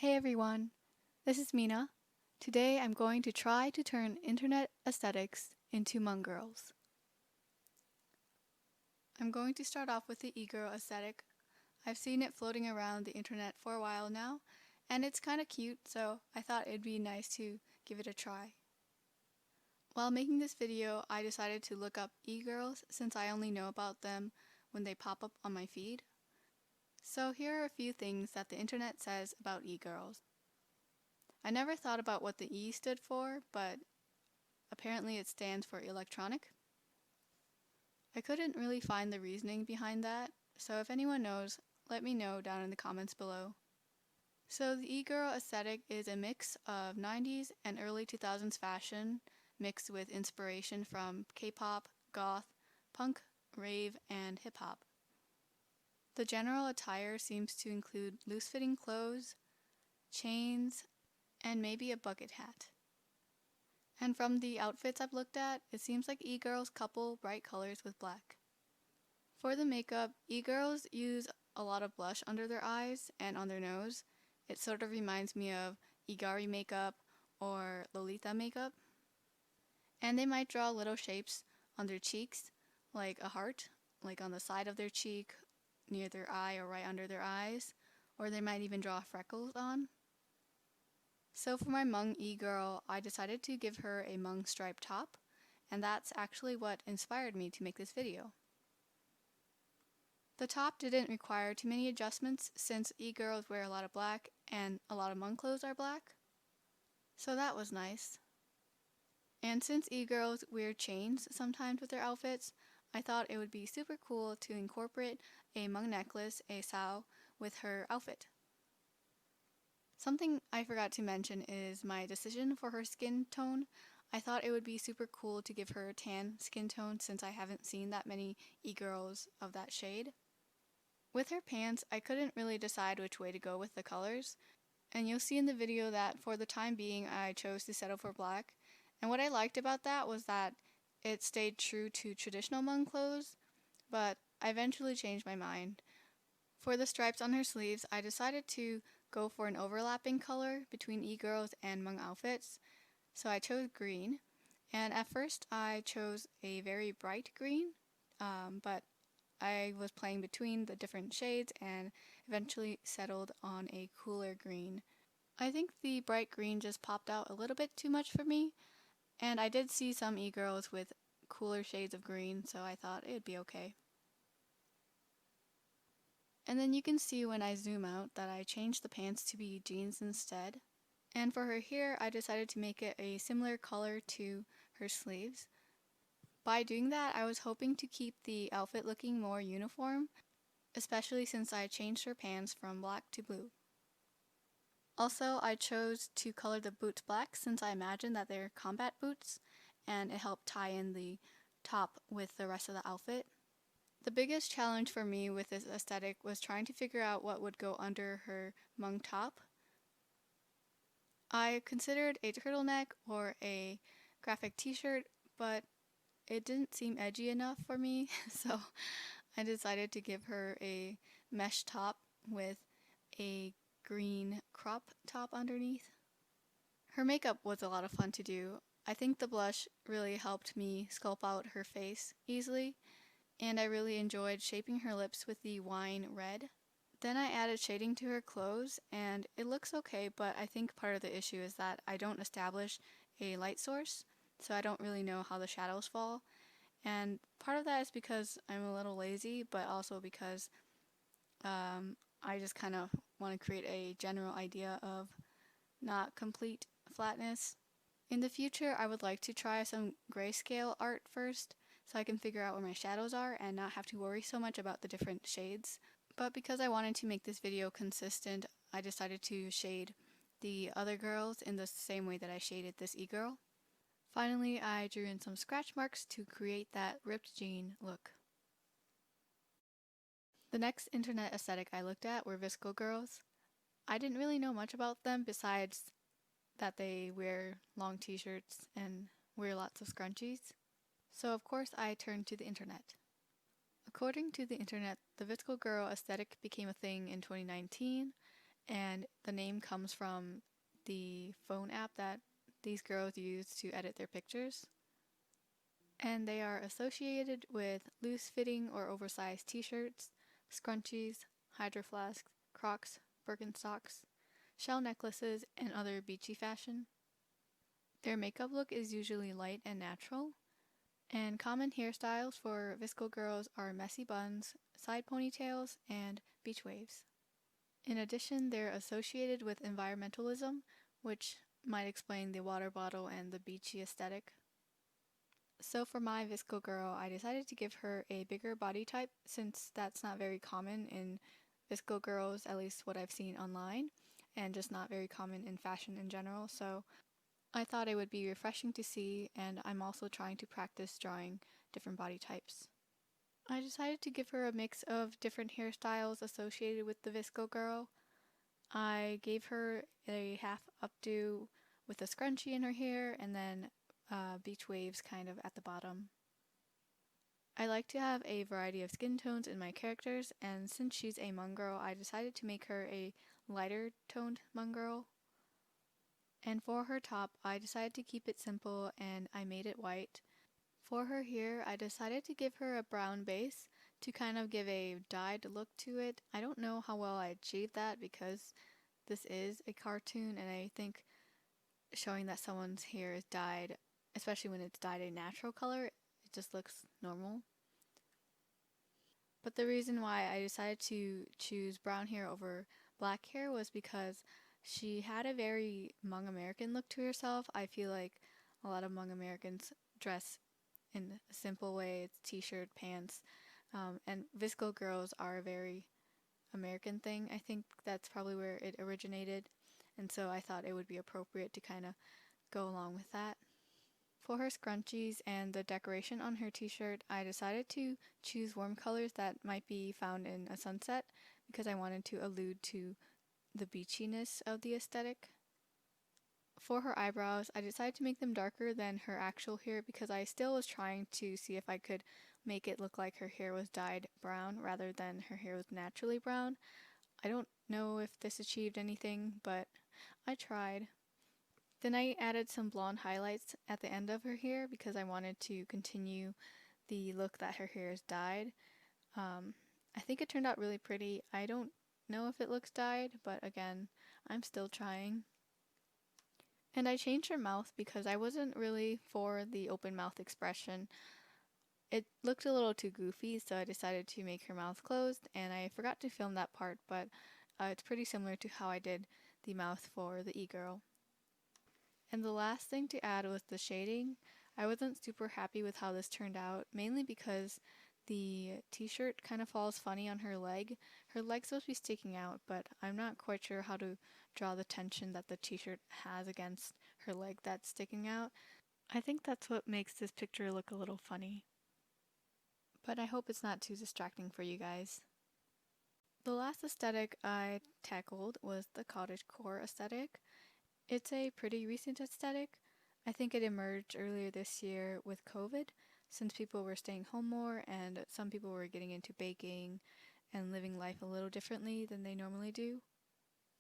Hey everyone, this is Mina. Today I'm going to try to turn internet aesthetics into Hmong girls. I'm going to start off with the Egirl aesthetic. I've seen it floating around the internet for a while now, and it's kind of cute, so I thought it'd be nice to give it a try. While making this video, I decided to look up e-girls since I only know about them when they pop up on my feed. So here are a few things that the internet says about e-girls. I never thought about what the E stood for, but apparently it stands for electronic. I couldn't really find the reasoning behind that, so if anyone knows, let me know down in the comments below. So the e-girl aesthetic is a mix of 90s and early 2000s fashion mixed with inspiration from K-pop, goth, punk, rave, and hip-hop. The general attire seems to include loose-fitting clothes, chains, and maybe a bucket hat. And from the outfits I've looked at, it seems like e-girls couple bright colors with black. For the makeup, e-girls use a lot of blush under their eyes and on their nose. It sort of reminds me of Igari makeup or Lolita makeup. And they might draw little shapes on their cheeks, like a heart, like on the side of their cheek, near their eye or right under their eyes, or they might even draw freckles on. So for my Hmong e-girl, I decided to give her a Hmong striped top, and that's actually what inspired me to make this video. The top didn't require too many adjustments since e-girls wear a lot of black and a lot of Hmong clothes are black. So that was nice. And since e-girls wear chains sometimes with their outfits, I thought it would be super cool to incorporate a Hmong necklace, a sao, with her outfit. Something I forgot to mention is my decision for her skin tone. I thought it would be super cool to give her a tan skin tone since I haven't seen that many e-girls of that shade. With her pants, I couldn't really decide which way to go with the colors, and you'll see in the video that for the time being I chose to settle for black. And what I liked about that was that it stayed true to traditional Hmong clothes, but I eventually changed my mind. For the stripes on her sleeves, I decided to go for an overlapping color between e-girls and Hmong outfits, so I chose green. And at first I chose a very bright green, but I was playing between the different shades and eventually settled on a cooler green. I think the bright green just popped out a little bit too much for me, and I did see some e-girls with cooler shades of green, so I thought it'd be okay. And then you can see when I zoom out that I changed the pants to be jeans instead. And for her hair, I decided to make it a similar color to her sleeves. By doing that, I was hoping to keep the outfit looking more uniform, especially since I changed her pants from black to blue. Also, I chose to color the boots black since I imagined that they're combat boots, and it helped tie in the top with the rest of the outfit. The biggest challenge for me with this aesthetic was trying to figure out what would go under her Hmong top. I considered a turtleneck or a graphic t-shirt, but it didn't seem edgy enough for me, so I decided to give her a mesh top with a green crop top underneath. Her makeup was a lot of fun to do. I think the blush really helped me sculpt out her face easily, and I really enjoyed shaping her lips with the wine red. Then I added shading to her clothes, and it looks okay, but I think part of the issue is that I don't establish a light source, so I don't really know how the shadows fall. And part of that is because I'm a little lazy, but also because I just kind of want to create a general idea of not complete flatness. In the future, I would like to try some grayscale art first, so I can figure out where my shadows are and not have to worry so much about the different shades. But because I wanted to make this video consistent, I decided to shade the other girls in the same way that I shaded this e-girl. Finally, I drew in some scratch marks to create that ripped jean look. The next internet aesthetic I looked at were VSCO girls. I didn't really know much about them besides that they wear long t-shirts and wear lots of scrunchies. So of course I turned to the internet. According to the internet, the VSCO girl aesthetic became a thing in 2019, and the name comes from the phone app that these girls use to edit their pictures. And they are associated with loose-fitting or oversized t-shirts, scrunchies, hydro flasks, Crocs, Birkenstocks, shell necklaces, and other beachy fashion. Their makeup look is usually light and natural, and common hairstyles for VSCO girls are messy buns, side ponytails, and beach waves. In addition, they're associated with environmentalism, which might explain the water bottle and the beachy aesthetic. So for my VSCO girl, I decided to give her a bigger body type since that's not very common in VSCO girls, at least what I've seen online, and just not very common in fashion in general. So I thought it would be refreshing to see, and I'm also trying to practice drawing different body types. I decided to give her a mix of different hairstyles associated with the VSCO girl. I gave her a half updo with a scrunchie in her hair and then beach waves kind of at the bottom. I like to have a variety of skin tones in my characters, and since she's a Hmong girl, I decided to make her a lighter toned Hmong girl. And for her top, I decided to keep it simple and I made it white. For her hair, I decided to give her a brown base to kind of give a dyed look to it. I don't know how well I achieved that because this is a cartoon, and I think showing that someone's hair is dyed, especially when it's dyed a natural color, it just looks normal. But the reason why I decided to choose brown hair over black hair was because she had a very Hmong American look to herself. I feel like a lot of Hmong Americans dress in a simple way. It's t-shirt, pants, and VSCO girls are a very American thing. I think that's probably where it originated, and so I thought it would be appropriate to kind of go along with that. For her scrunchies and the decoration on her t-shirt, I decided to choose warm colors that might be found in a sunset because I wanted to allude to the beachiness of the aesthetic. For her eyebrows, I decided to make them darker than her actual hair because I still was trying to see if I could make it look like her hair was dyed brown rather than her hair was naturally brown. I don't know if this achieved anything, but I tried. Then I added some blonde highlights at the end of her hair because I wanted to continue the look that her hair is dyed. I think it turned out really pretty. I don't know if it looks dyed, but again, I'm still trying. And I changed her mouth because I wasn't really for the open mouth expression. It looked a little too goofy, so I decided to make her mouth closed, and I forgot to film that part, but it's pretty similar to how I did the mouth for the e-girl. And the last thing to add was the shading. I wasn't super happy with how this turned out, mainly because the t-shirt kind of falls funny on her leg. Her leg's supposed to be sticking out, but I'm not quite sure how to draw the tension that the t-shirt has against her leg that's sticking out. I think that's what makes this picture look a little funny. But I hope it's not too distracting for you guys. The last aesthetic I tackled was the cottagecore aesthetic. It's a pretty recent aesthetic. I think it emerged earlier this year with COVID, since people were staying home more and some people were getting into baking and living life a little differently than they normally do.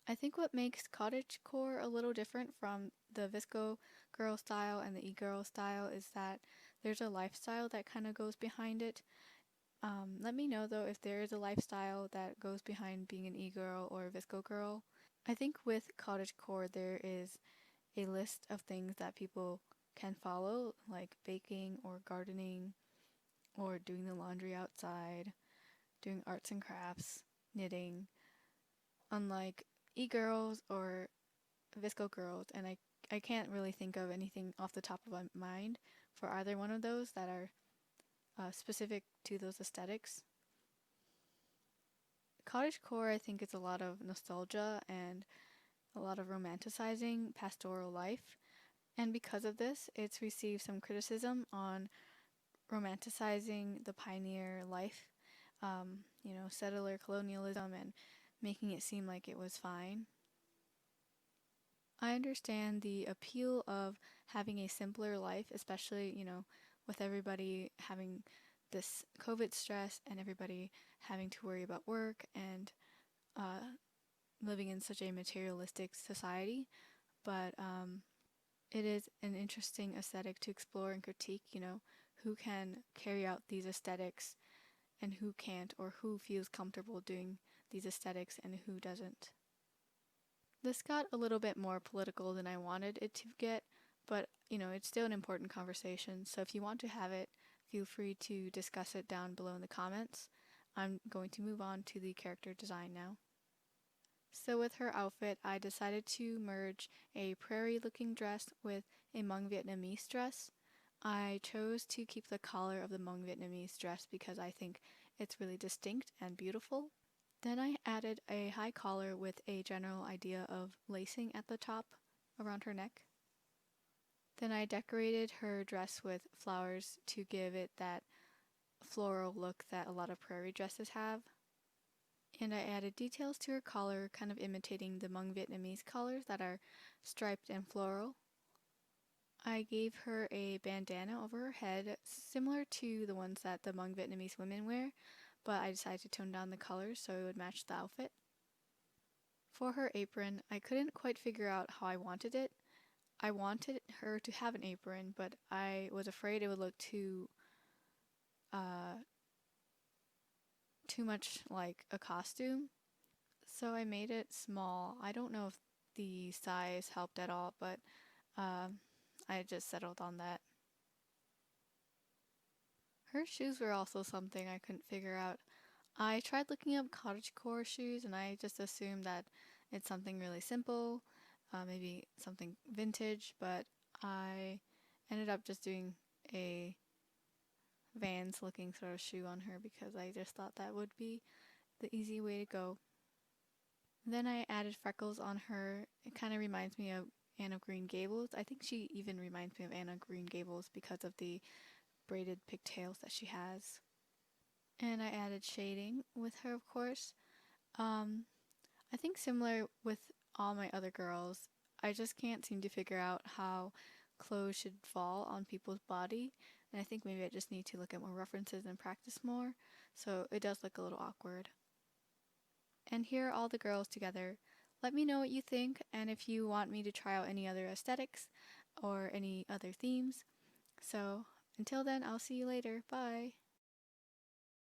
I think what makes cottagecore a little different from the VSCO girl style and the e-girl style is that there's a lifestyle that kind of goes behind it. Let me know though if there is a lifestyle that goes behind being an e-girl or a VSCO girl. I think with cottagecore there is a list of things that people can follow, like baking or gardening or doing the laundry outside, doing arts and crafts, knitting, unlike e-girls or VSCO girls, and I can't really think of anything off the top of my mind for either one of those that are specific to those aesthetics. Cottagecore, I think, is a lot of nostalgia and a lot of romanticizing pastoral life, and because of this, it's received some criticism on romanticizing the pioneer life, settler colonialism, and making it seem like it was fine. I understand the appeal of having a simpler life, especially, with everybody having this COVID stress and everybody having to worry about work and living in such a materialistic society, but it is an interesting aesthetic to explore and critique, who can carry out these aesthetics and who can't, or who feels comfortable doing these aesthetics and who doesn't. This got a little bit more political than I wanted it to get, but it's still an important conversation, so if you want to have it, feel free to discuss it down below in the comments. I'm going to move on to the character design now. So with her outfit, I decided to merge a prairie-looking dress with a Hmong Vietnamese dress. I chose to keep the collar of the Hmong Vietnamese dress because I think it's really distinct and beautiful. Then I added a high collar with a general idea of lacing at the top around her neck. Then I decorated her dress with flowers to give it that floral look that a lot of prairie dresses have. And I added details to her collar, kind of imitating the Hmong Vietnamese collars that are striped and floral. I gave her a bandana over her head, similar to the ones that the Hmong Vietnamese women wear, but I decided to tone down the colors so it would match the outfit. For her apron, I couldn't quite figure out how I wanted it. I wanted her to have an apron, but I was afraid it would look too much like a costume, so I made it small. I don't know if the size helped at all, but I just settled on that. Her shoes were also something I couldn't figure out. I tried looking up cottagecore shoes and I just assumed that it's something really simple, maybe something vintage, but I ended up just doing a Vans looking sort of shoe on her because I just thought that would be the easy way to go. Then I added freckles on her. It kind of reminds me of Anne of Green Gables. I think she even reminds me of Anne of Green Gables because of the braided pigtails that she has. And I added shading with her, of course. I think similar with all my other girls, I just can't seem to figure out how clothes should fall on people's body, and I think maybe I just need to look at more references and practice more, so it does look a little awkward. And here are all the girls together. Let me know what you think, and if you want me to try out any other aesthetics or any other themes. So until then, I'll see you later. Bye!